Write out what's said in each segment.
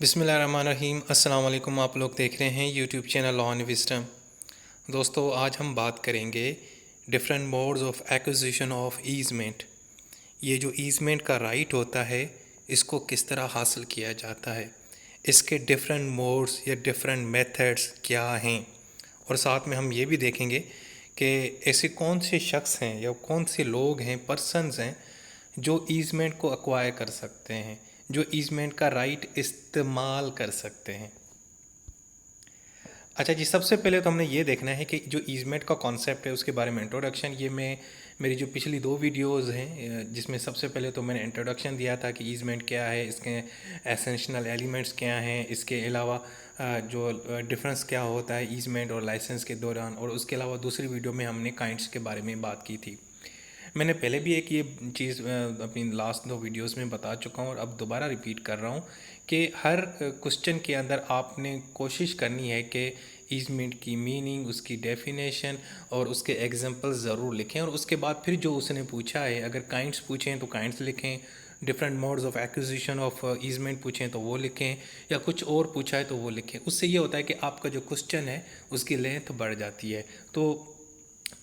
बिस्मिल्लाहिर्रहमानिर्रहीम। अस्सलाम वालेकुम। आप लोग देख रहे हैं YouTube channel law and wisdom. दोस्तों, आज हम बात करेंगे different modes of acquisition of easement. ये जो ईजमेंट का राइट होता है, इसको किस तरह हासिल किया जाता है, इसके डिफरेंट मोड्स या डिफरेंट मेथड्स क्या हैं, और साथ में हम ये भी देखेंगे कि ऐसे कौन से शख्स हैं या कौन से लोग हैं, पर्सन्स हैं, जो ईजमेंट को एक्वायर कर सकते हैं, जो ईजमेंट का राइट इस्तेमाल कर सकते हैं। अच्छा जी, सबसे पहले तो हमने ये देखना है कि जो ईजमेंट का कॉन्सेप्ट है उसके बारे में इंट्रोडक्शन। ये मैं मेरी जो पिछली दो वीडियोस हैं, जिसमें सबसे पहले तो मैंने इंट्रोडक्शन दिया था कि ईजमेंट क्या है, इसके एसेंशियल एलिमेंट्स क्या हैं, इसके अलावा जो डिफरेंस क्या होता है ईजमेंट और लाइसेंस के दौरान, और उसके अलावा दूसरी वीडियो में हमने काइंड्स के बारे में बात की थी। मैंने पहले भी एक ये चीज़ अपनी लास्ट दो वीडियोस में बता चुका हूँ और अब दोबारा रिपीट कर रहा हूँ कि हर क्वेश्चन के अंदर आपने कोशिश करनी है कि ईजमेंट की मीनिंग, उसकी डेफिनेशन और उसके एग्जांपल ज़रूर लिखें, और उसके बाद फिर जो उसने पूछा है, अगर काइंड्स पूछें तो काइंड्स लिखें, different modes of acquisition of easement पूछें तो वो लिखें, या कुछ और पूछा है तो वो लिखें। उससे ये होता है कि आपका जो क्वेश्चन है उसकी लेंथ बढ़ जाती है। तो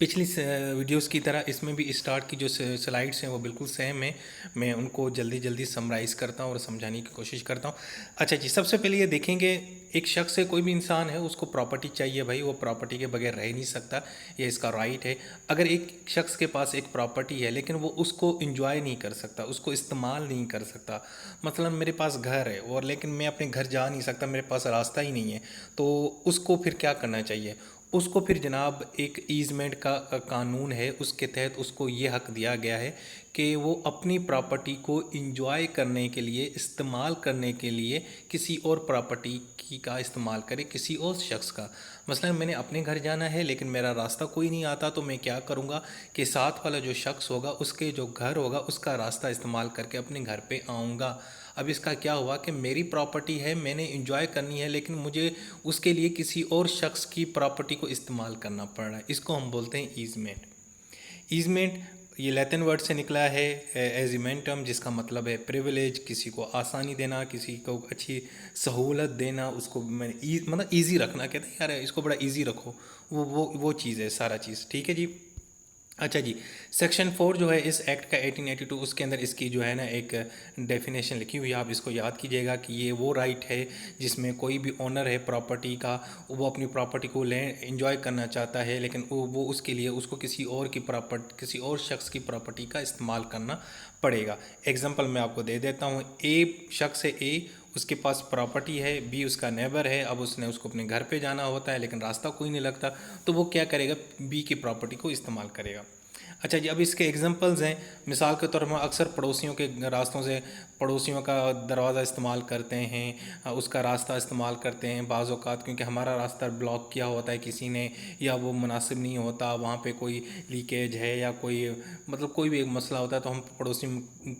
पिछली वीडियोस की तरह इसमें भी स्टार्ट की जो स्लाइड्स हैं वो बिल्कुल सेम है। मैं उनको जल्दी जल्दी समराइज़ करता हूँ और समझाने की कोशिश करता हूँ। अच्छा जी, सबसे पहले ये देखेंगे, एक शख्स है, कोई भी इंसान है, उसको प्रॉपर्टी चाहिए भाई, वो प्रॉपर्टी के बगैर रह नहीं सकता, ये इसका राइट है। अगर एक शख्स के पास एक प्रॉपर्टी है लेकिन वो उसको इंजॉय नहीं कर सकता, उसको इस्तेमाल नहीं कर सकता, मतलब मेरे पास घर है और लेकिन मैं अपने घर जा नहीं सकता, मेरे पास रास्ता ही नहीं है, तो उसको फिर क्या करना चाहिए? उसको फिर जनाब एक ईजमेंट का कानून है, उसके तहत उसको ये हक दिया गया है कि वो अपनी प्रॉपर्टी को इंजॉय करने के लिए, इस्तेमाल करने के लिए किसी और प्रॉपर्टी की का इस्तेमाल करे, किसी और शख्स का। मसलन मैंने अपने घर जाना है लेकिन मेरा रास्ता कोई नहीं आता, तो मैं क्या करूँगा कि साथ वाला जो शख्स होगा उसके जो घर होगा उसका रास्ता इस्तेमाल करके अपने घर पे आऊँगा। अब इसका क्या हुआ कि मेरी प्रॉपर्टी है, मैंने इंजॉय करनी है, लेकिन मुझे उसके लिए किसी और शख्स की प्रॉपर्टी को इस्तेमाल करना पड़ रहा है। इसको हम बोलते हैं ईजमेंट। ईजमेंट ये लैटिन वर्ड से निकला है, एजिमेंटम, जिसका मतलब है प्रिविलेज, किसी को आसानी देना, किसी को अच्छी सहूलत देना, उसको मतलब ईजी रखना। कहते हैं यार इसको बड़ा ईजी रखो, वो चीज़ है सारा चीज़। ठीक है जी। अच्छा जी, सेक्शन 4 जो है इस एक्ट का 1882, उसके अंदर इसकी जो है ना एक डेफिनेशन लिखी हुई है, आप इसको याद कीजिएगा कि ये वो राइट है जिसमें कोई भी ओनर है प्रॉपर्टी का, वो अपनी प्रॉपर्टी को ले इंजॉय करना चाहता है, लेकिन वो उसके लिए उसको किसी और की प्रॉपर्टी, किसी और शख्स की प्रॉपर्टी का इस्तेमाल करना पड़ेगा। एग्जाम्पल मैं आपको दे देता हूँ। ए शख्स है, ए, उसके पास प्रॉपर्टी है, बी उसका नेबर है, अब उसने उसको अपने घर पे जाना होता है लेकिन रास्ता कोई नहीं लगता, तो वो क्या करेगा? बी की प्रॉपर्टी को इस्तेमाल करेगा। अच्छा जी, अब इसके एग्जांपल्स हैं। मिसाल के तौर पर अक्सर पड़ोसियों के रास्तों से, पड़ोसियों का दरवाज़ा इस्तेमाल करते हैं, उसका रास्ता इस्तेमाल करते हैं बाज़ औक़ात, क्योंकि हमारा रास्ता ब्लॉक किया होता है किसी ने, या वो मुनासिब नहीं होता, वहाँ पे कोई लीकेज है या कोई मतलब कोई भी एक मसला होता है, तो हम पड़ोसी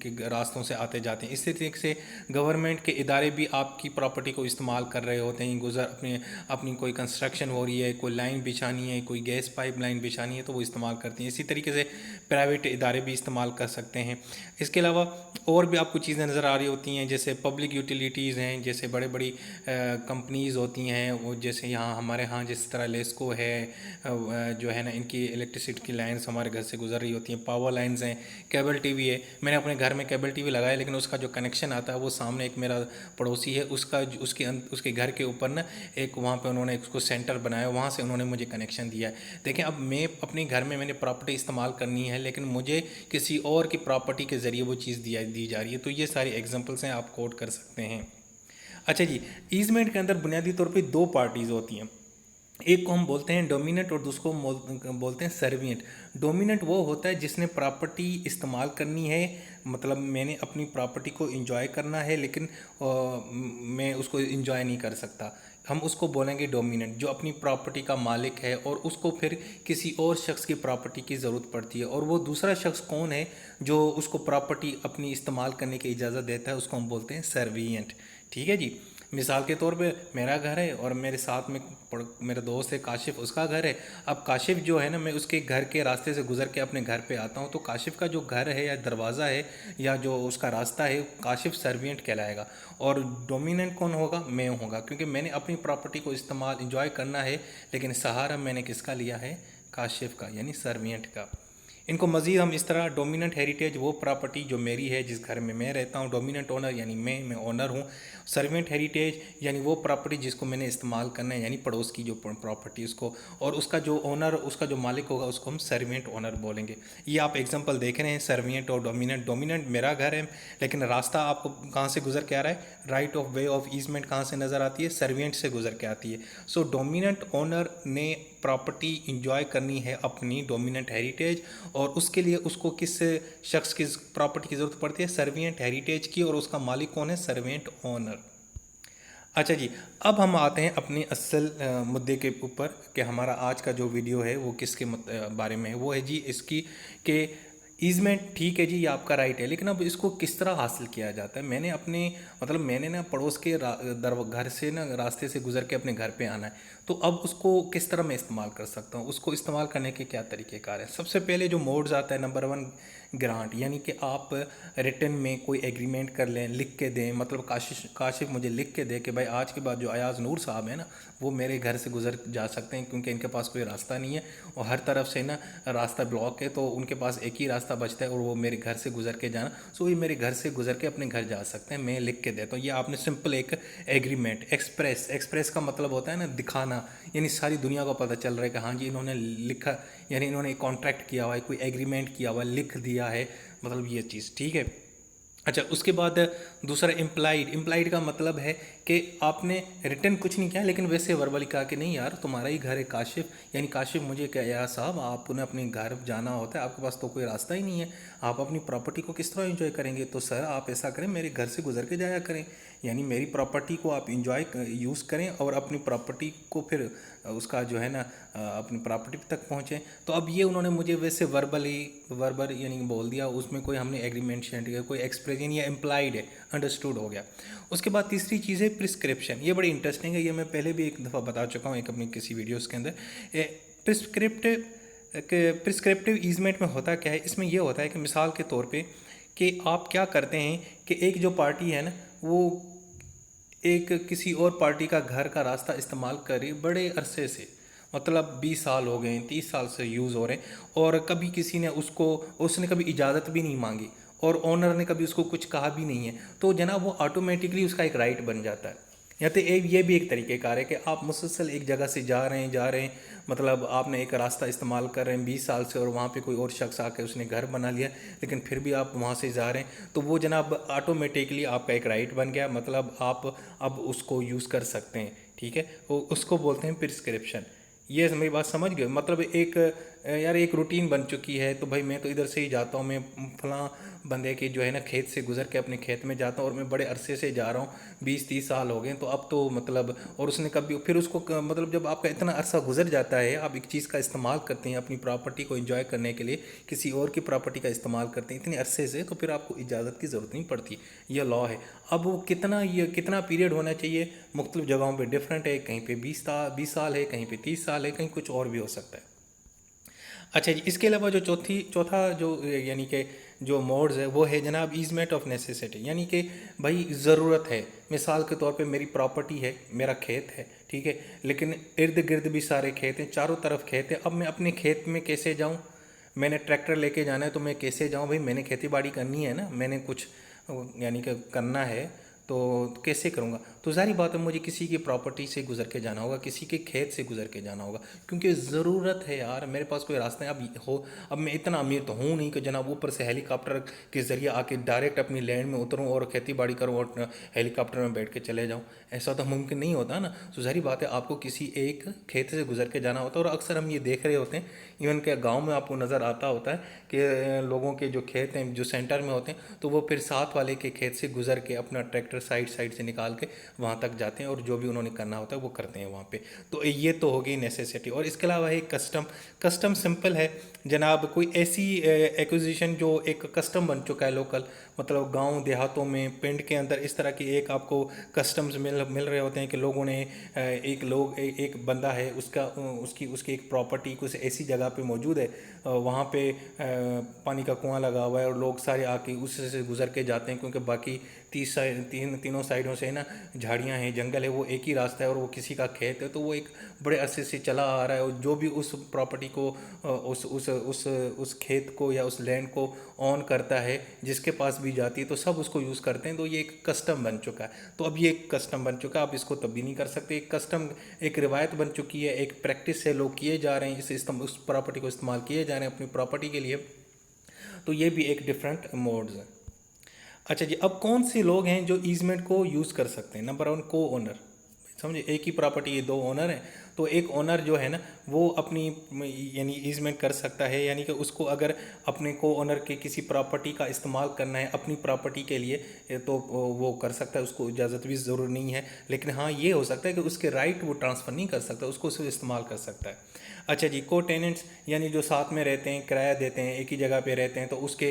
के रास्तों से आते जाते हैं। इसी तरीके से गवर्नमेंट के इदारे भी आपकी प्रॉपर्टी को इस्तेमाल कर रहे होते हैं, अपनी अपनी कोई कंस्ट्रक्शन हो रही है, कोई लाइन बिछानी है, कोई गैस पाइप लाइन बिछानी है, तो वो इस्तेमाल करती हैं। इसी तरीके से प्राइवेट इदारे भी इस्तेमाल कर सकते हैं। इसके अलावा और भी आपको चीज़ें नज़र आ रही होती हैं, जैसे पब्लिक यूटिलिटीज़ हैं, जैसे बड़े बड़ी कंपनीज़ होती हैं, वो जैसे यहाँ हमारे यहाँ जिस तरह लेस्को है, जो है ना, इनकी इलेक्ट्रिसिटी की लाइन्स हमारे घर से गुजर रही होती हैं, पावर लाइन्स हैं, केबल टीवी है। मैंने अपने घर में केबल टीवी लगाया, लेकिन उसका जो कनेक्शन आता है वो सामने एक मेरा पड़ोसी है, उसके घर के ऊपर ना एक वहाँ पे उन्होंने उसको सेंटर बनाया, वहाँ से उन्होंने मुझे कनेक्शन दिया है। देखें, अब मैं अपने घर में मैंने प्रॉपर्टी इस्तेमाल करनी है, लेकिन मुझे किसी और की प्रॉपर्टी के ज़रिए वो चीज़ दी जा रही है। तो ये सारी एग्जांपल्स हैं, आप कोट कर सकते हैं। अच्छा जी, ईजमेंट के अंदर बुनियादी तौर पे दो पार्टीज़ होती हैं। एक को हम बोलते हैं डोमिनेंट और दूसरे को बोलते हैं सर्विएंट। डोमिनेंट वो होता है जिसने प्रॉपर्टी इस्तेमाल करनी है, मतलब मैंने अपनी प्रॉपर्टी को इंजॉय करना है, लेकिन मैं उसको इंजॉय नहीं कर सकता, हम उसको बोलेंगे डोमिनेंट। जो अपनी प्रॉपर्टी का मालिक है और उसको फिर किसी और शख्स की प्रॉपर्टी की ज़रूरत पड़ती है, और वो दूसरा शख्स कौन है जो उसको प्रॉपर्टी अपनी इस्तेमाल करने की इजाज़त देता है, उसको हम बोलते हैं सर्विएंट। ठीक है जी। मिसाल के तौर पे मेरा घर है और मेरे साथ में मेरा दोस्त है काशिफ, उसका घर है। अब काशिफ जो है ना, मैं उसके घर के रास्ते से गुजर के अपने घर पे आता हूँ, तो काशिफ का जो घर है या दरवाज़ा है या जो उसका रास्ता है, काशिफ सर्वियंट कहलाएगा। और डोमिनेंट कौन होगा? मैं होगा, क्योंकि मैंने अपनी प्रॉपर्टी को इस्तेमाल इंजॉय करना है, लेकिन सहारा मैंने किसका लिया है? काशिफ का, यानी सर्वियंट का। इनको मज़ीद हम इस तरह, डोमिनेंट हेरिटेज वो प्रॉपर्टी जो मेरी है, जिस घर में मैं रहता हूँ, डोमिनेंट ओनर यानी मैं ओनर हूँ। सर्वेंट हेरिटेज यानी वो प्रॉपर्टी जिसको मैंने इस्तेमाल करना है, यानी पड़ोस की जो प्रॉपर्टी उसको, और उसका जो ओनर, उसका जो मालिक होगा, उसको हम सर्वेंट ओनर बोलेंगे। ये आप एग्जांपल देख रहे हैं, सर्वेंट और डोमिनेंट। डोमिनेंट मेरा घर है, लेकिन रास्ता आपको कहाँ से गुजर के आ रहा है? Right of way of easement कहाँ से नज़र आती है? सर्वेंट से गुजर के आती है। सो डोमिनेंट ओनर ने प्रॉपर्टी इंजॉय करनी है अपनी, डोमिनेंट हेरिटेज, और उसके लिए उसको किस शख्स की प्रॉपर्टी की ज़रूरत पड़ती है? सर्विएंट हेरिटेज की, और उसका मालिक कौन है? Servient owner. अच्छा जी, अब हम आते हैं अपनी असल मुद्दे के ऊपर, कि हमारा आज का जो वीडियो है वो किसके बारे में है। वो है जी इसकी, कि ईजमेंट ठीक है जी, ये आपका राइट है, लेकिन अब इसको किस तरह हासिल किया जाता है? मैंने अपने, मतलब मैंने ना पड़ोस के घर से ना रास्ते से गुजर के अपने घर पे आना है, तो अब उसको किस तरह मैं इस्तेमाल कर सकता हूँ? उसको इस्तेमाल करने के क्या तरीक़ेकार हैं? सबसे पहले जो मोड्स आता है, नंबर वन ग्रांट, यानी कि आप रिटर्न में कोई एग्रीमेंट कर लें, लिख के दें। मतलब काशिफ मुझे लिख के दे कि भाई आज के बाद जो अयाज़ नूर साहब है ना, वो मेरे घर से गुजर जा सकते हैं, क्योंकि इनके पास कोई रास्ता नहीं है और हर तरफ से ना रास्ता ब्लॉक है, तो उनके पास एक ही रास्ता बचता है और वो मेरे घर से गुजर के जाना। सो ये मेरे घर से गुजर के अपने घर जा सकते हैं, मैं लिख के देता हूँ। ये आपने सिंपल एक एग्रीमेंट। एक्सप्रेस का मतलब होता है ना दिखाना, यानी सारी दुनिया को पता चल रहा है कि हाँ जी इन्होंने लिखा, यानी इन्होंने कॉन्ट्रैक्ट किया हुआ है, कोई एग्रीमेंट किया हुआ है, लिख दिया है, मतलब ये चीज़ ठीक है। अच्छा, उसके बाद दूसरा इम्प्लाइड का मतलब है कि आपने रिटर्न कुछ नहीं किया, लेकिन वैसे वर्बली कहा कि नहीं यार तुम्हारा ही घर है काशिफ, यानी काशिफ मुझे क्या यार साहब, आपने अपने घर जाना होता है, आपके पास तो कोई रास्ता ही नहीं है, आप अपनी प्रॉपर्टी को किस तरह एंजॉय करेंगे? तो सर आप ऐसा करें, मेरे घर से गुजर के जाया करें, यानी मेरी प्रॉपर्टी को आप इंजॉय यूज़ करें और अपनी प्रॉपर्टी को फिर उसका जो है ना अपनी प्रॉपर्टी तक पहुँचें। तो अब ये उन्होंने मुझे वैसे वर्बल यानी बोल दिया, उसमें कोई हमने एग्रीमेंट शेयर किया, कोई एक्सप्रेशन या इम्प्लाइड है, अंडरस्टूड हो गया। उसके बाद तीसरी चीज़ है प्रिस्क्रिप्शन। ये बड़ी इंटरेस्टिंग है, ये मैं पहले भी एक दफ़ा बता चुका हूँ एक अपनी किसी वीडियोज़ के अंदर। प्रिस्क्रिप्टिव ईजमेंट में होता क्या है? इसमें यह होता है कि मिसाल के तौर पे कि आप क्या करते हैं कि एक जो पार्टी है ना, वो एक किसी और पार्टी का घर का रास्ता इस्तेमाल करे बड़े अरसे से, मतलब 20 साल हो गए, 30 साल से यूज़ हो रहे हैं, और कभी किसी ने उसने कभी इजाज़त भी नहीं मांगी और ओनर ने कभी उसको कुछ कहा भी नहीं है, तो जनाब वो ऑटोमेटिकली उसका एक राइट बन जाता है। या तो ये भी एक तरीक़ेकार है कि आप मुसलसल एक जगह से जा रहे हैं, मतलब आपने एक रास्ता इस्तेमाल कर रहे हैं 20 साल से, और वहाँ पे कोई और शख्स आके उसने घर बना लिया, लेकिन फिर भी आप वहाँ से जा रहे हैं, तो वो जनाब ऑटोमेटिकली आपका एक राइट बन गया, मतलब आप अब उसको यूज़ कर सकते हैं, ठीक है। उसको बोलते हैं प्रिस्क्रिप्शन। ये मेरी बात समझ गए? मतलब एक रूटीन बन चुकी है, तो भाई मैं तो इधर से ही जाता हूँ, मैं फलां बंदे के जो है ना खेत से गुजर के अपने खेत में जाता हूँ, और मैं बड़े अरसे से जा रहा हूँ, 20-30 साल हो गए, तो अब तो मतलब, और उसने कभी फिर उसको मतलब जब आपका इतना अरसा गुजर जाता है, आप एक चीज़ का इस्तेमाल करते हैं अपनी प्रॉपर्टी को एंजॉय करने के लिए, किसी और की प्रॉपर्टी का इस्तेमाल करते हैं इतने अरसे से, तो फिर आपको इजाज़त की ज़रूरत नहीं पड़ती। यह लॉ है। अब वो कितना पीरियड होना चाहिए, मुख्तलिफ जगहों पर डिफरेंट है, कहीं पर 20 साल है, कहीं पर 30 साल है, कहीं कुछ और भी हो सकता है। अच्छा जी, इसके अलावा जो चौथा जो यानी कि जो मोड्स है, वो है जनाब ईजमेंट ऑफ नेसेसिटी, यानी कि भाई ज़रूरत है। मिसाल के तौर पे मेरी प्रॉपर्टी है, मेरा खेत है, ठीक है, लेकिन इर्द गिर्द भी सारे खेत हैं, चारों तरफ खेत है। अब मैं अपने खेत में कैसे जाऊँ? मैंने ट्रैक्टर लेके जाना है, तो मैं कैसे जाऊँ? भाई मैंने खेती बाड़ी करनी है ना, मैंने कुछ यानी कि करना है, तो कैसे करूँगा? तो ज़ाहिर बात है मुझे किसी की प्रॉपर्टी से गुजर के जाना होगा, किसी के खेत से गुजर के जाना होगा, क्योंकि ज़रूरत है यार, मेरे पास कोई रास्ता है। अब मैं इतना अमीर तो हूँ नहीं कि जनाब ऊपर से हेलीकॉप्टर के ज़रिए आके डायरेक्ट अपनी लैंड में उतरूँ और खेती बाड़ी करूँ और हेलीकॉप्टर में बैठ के चले जाऊँ, ऐसा तो मुमकिन नहीं होता ना। तो ज़ाहिर बात है आपको किसी एक खेत से गुजर के जाना होता है, और अक्सर हम ये देख रहे होते हैं, इवन के गाँव में आपको नज़र आता होता है कि लोगों के जो खेत हैं जो सेंटर में होते हैं, तो वो फिर साथ वाले के खेत से गुजर के अपना ट्रैक्टर साइड से निकाल के वहाँ तक जाते हैं और जो भी उन्होंने करना होता है वो करते हैं वहाँ पे। तो ये तो हो गई नेसेसिटी। और इसके अलावा एक कस्टम सिंपल है जनाब, कोई ऐसी एक्विजिशन जो एक कस्टम बन चुका है लोकल, मतलब गांव देहातों में पिंड के अंदर इस तरह की एक आपको कस्टम्स मिल रहे होते हैं कि लोगों ने एक बंदा है, उसका उसकी उसकी एक प्रॉपर्टी कुछ ऐसी जगह पे मौजूद है, वहाँ पे पानी का कुआं लगा हुआ है और लोग सारे आके उससे से गुजर के जाते हैं, क्योंकि बाकी तीनों साइडों से ना झाड़ियाँ हैं, जंगल है, वो एक ही रास्ता है और वो किसी का खेत है, तो वो एक बड़े अरसे से चला आ रहा है। और जो भी उस प्रॉपर्टी को उस खेत को या उस लैंड को ऑन करता है, जिसके पास भी जाती है, तो सब उसको यूज़ करते हैं। तो ये एक कस्टम बन चुका है। तो अब ये एक कस्टम बन चुका है, आप इसको तब्दील नहीं कर सकते। एक कस्टम एक रिवायत बन चुकी है, एक प्रैक्टिस से लोग किए जा रहे हैं, उस प्रॉपर्टी को इस्तेमाल किए जा रहे हैं अपनी प्रॉपर्टी के लिए। तो ये भी एक डिफरेंट मोड्स है। अच्छा जी, अब कौन से लोग हैं जो ईजमेंट को यूज़ कर सकते हैं? नंबर 1, को ओनर। समझे, एक ही प्रॉपर्टी ये 2 ओनर हैं, तो एक ओनर जो है ना वो अपनी यानी ईजमेंट कर सकता है, यानी कि उसको अगर अपने को ओनर के किसी प्रॉपर्टी का इस्तेमाल करना है अपनी प्रॉपर्टी के लिए तो वो कर सकता है, उसको इजाज़त भी ज़रूर नहीं है। लेकिन हाँ, ये हो सकता है कि उसके राइट वो ट्रांसफ़र नहीं कर सकता, उसको सिर्फ इस्तेमाल कर सकता है। अच्छा जी, को टेनेंट्स यानी जो साथ में रहते हैं, किराया देते हैं, एक ही जगह पे रहते हैं, तो उसके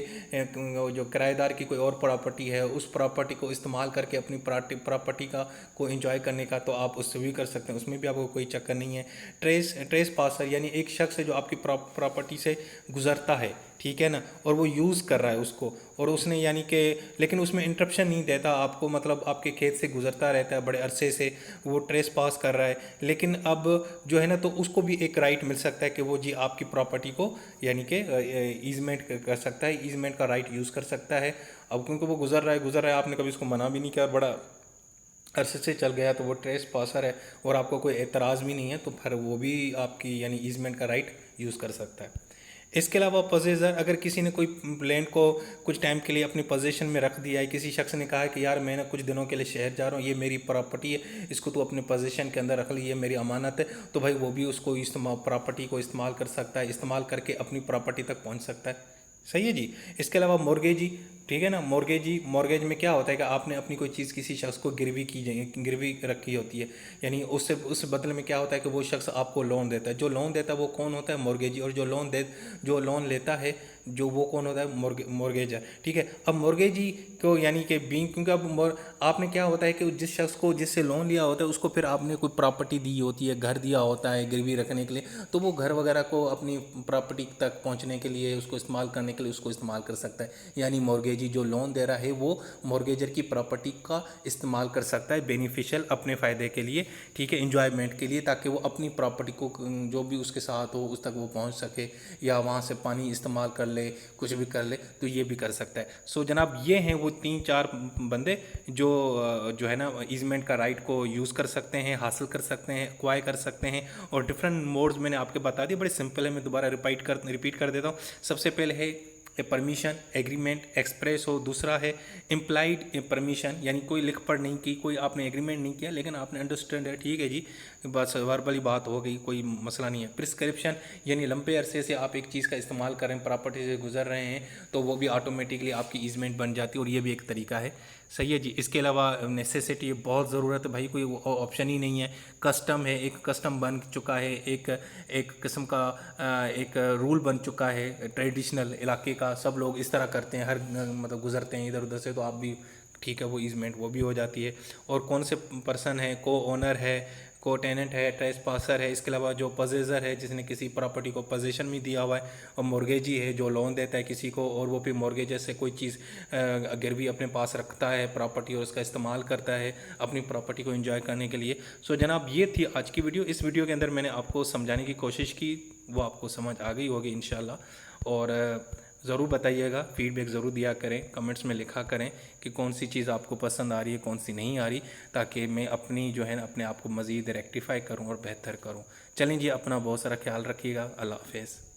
जो किराएदार की कोई और प्रॉपर्टी है, उस प्रॉपर्टी को इस्तेमाल करके अपनी प्रॉपर्टी का को एंजॉय करने का तो आप उससे भी कर सकते हैं, उसमें भी आपको कोई चक्कर नहीं है। ट्रेस पासर यानी एक शख्स है जो आपकी प्रॉपर्टी से गुजरता है, ठीक है ना, और वो यूज़ कर रहा है उसको, और उसने यानी कि लेकिन उसमें इंटरप्शन नहीं देता आपको, मतलब आपके खेत से गुजरता रहता है बड़े अरसे से, वो ट्रेस पास कर रहा है, लेकिन अब जो है ना तो उसको भी एक राइट मिल सकता है कि वो जी आपकी प्रॉपर्टी को यानी कि ईजमेंट कर सकता है, ईजमेंट का राइट यूज़ कर सकता है। अब क्योंकि वो गुजर रहा है, आपने कभी उसको मना भी नहीं किया, बड़ा अरसे से चल गया, तो वो ट्रेस पासर है और आपको कोई एतराज़ भी नहीं है, तो फिर वो भी आपकी यानी ईजमेंट का राइट यूज़ कर सकता है। इसके अलावा पोजेसर, अगर किसी ने कोई लैंड को कुछ टाइम के लिए अपनी पोजीशन में रख दिया है, किसी शख्स ने कहा है कि यार मैं ना कुछ दिनों के लिए शहर जा रहा हूँ, ये मेरी प्रॉपर्टी है, इसको तू अपने पोजीशन के अंदर रख ली, ये मेरी अमानत है, तो भाई वो भी उसको प्रॉपर्टी को इस्तेमाल कर सकता है, इस्तेमाल करके अपनी प्रॉपर्टी तक पहुँच सकता है। सही है जी। इसके अलावा मॉर्गेजी, ठीक है ना, मॉर्गेज में क्या होता है कि आपने अपनी कोई चीज़ किसी शख्स को गिरवी रखी होती है, यानी उससे उस बदले में क्या होता है कि वो शख्स आपको लोन देता है। जो लोन देता है वो कौन होता है? मॉर्गेजी। और जो लोन लेता है जो वो कौन होता है? मॉर्गेजर। ठीक है। अब मॉर्गेजी को यानी कि क्योंकि अब आपने क्या होता है कि जिस शख्स को जिससे लोन लिया होता है उसको फिर आपने कोई प्रॉपर्टी दी होती है, घर दिया होता है गिरवी रखने के लिए, तो वो घर वगैरह को अपनी प्रॉपर्टी तक पहुंचने के लिए, उसको इस्तेमाल करने के लिए उसको इस्तेमाल कर सकता है। यानी मॉर्गेजी जो लोन दे रहा है वो मॉर्गेजर की प्रॉपर्टी का इस्तेमाल कर सकता है बेनिफिशियल अपने फ़ायदे के लिए, ठीक है, इंजॉयमेंट के लिए, ताकि वो अपनी प्रॉपर्टी को जो भी उसके साथ हो उस तक वो पहुंच सके, या वहाँ से पानी इस्तेमाल कर ले, कुछ भी कर ले, तो ये भी कर सकता है। सो जनाब, ये हैं वो 3-4 बंदे जो है ना ईजमेंट का राइट को यूज़ कर सकते हैं, हासिल कर सकते हैं, एक्वायर कर सकते हैं। और डिफरेंट मोड्स मैंने आपके बता दिए, बड़े सिंपल है, मैं दोबारा रिपीट कर देता हूँ। सबसे पहले है परमिशन, एग्रीमेंट, एक्सप्रेस हो। दूसरा है इम्प्लाइड परमिशन, यानी कोई लिख पढ़ नहीं की, कोई आपने एग्रीमेंट नहीं किया लेकिन आपने अंडरस्टैंड है, ठीक है जी, बस वर्बली बात हो गई, कोई मसला नहीं है। प्रिस्क्रिप्शन, यानी लंबे अरसे से आप एक चीज़ का इस्तेमाल कर रहे हैं, प्रॉपर्टी से गुजर रहे हैं, तो वो भी ऑटोमेटिकली आपकी ईजमेंट बन जाती है, और ये भी एक तरीका है। सही है जी। इसके अलावा नेसेसिटी, बहुत ज़रूरत है भाई, कोई ऑप्शन ही नहीं है, कस्टम है, एक कस्टम बन चुका है, एक किस्म का एक रूल बन चुका है ट्रेडिशनल इलाके का, सब लोग इस तरह करते हैं, हर मतलब गुजरते हैं इधर उधर से, तो आप भी ठीक है वो ईजमेंट वो भी हो जाती है। और कौन से पर्सन है? को ओनर है, को टेनेंट है, ट्रेस पासर है। इसके अलावा जो पजेसर है जिसने किसी प्रॉपर्टी को पोजीशन में दिया हुआ है, और मॉर्गेजी है जो लोन देता है किसी को, और वो भी मॉर्गेज से कोई चीज़ गिरवी अपने पास रखता है प्रॉपर्टी, और उसका इस्तेमाल करता है अपनी प्रॉपर्टी को एंजॉय करने के लिए। सो जनाब, ये थी आज की वीडियो। इस वीडियो के अंदर मैंने आपको समझाने की कोशिश की, वो आपको समझ आ गई होगी इंशाल्लाह। और ज़रूर बताइएगा, फीडबैक ज़रूर दिया करें, कमेंट्स में लिखा करें कि कौन सी चीज़ आपको पसंद आ रही है, कौन सी नहीं आ रही, ताकि मैं अपनी जो है ना अपने आप को मज़ीद रेक्टिफाई करूं और बेहतर करूं। चलें जी, अपना बहुत सारा ख्याल रखिएगा। अल्लाह हाफ़िज़।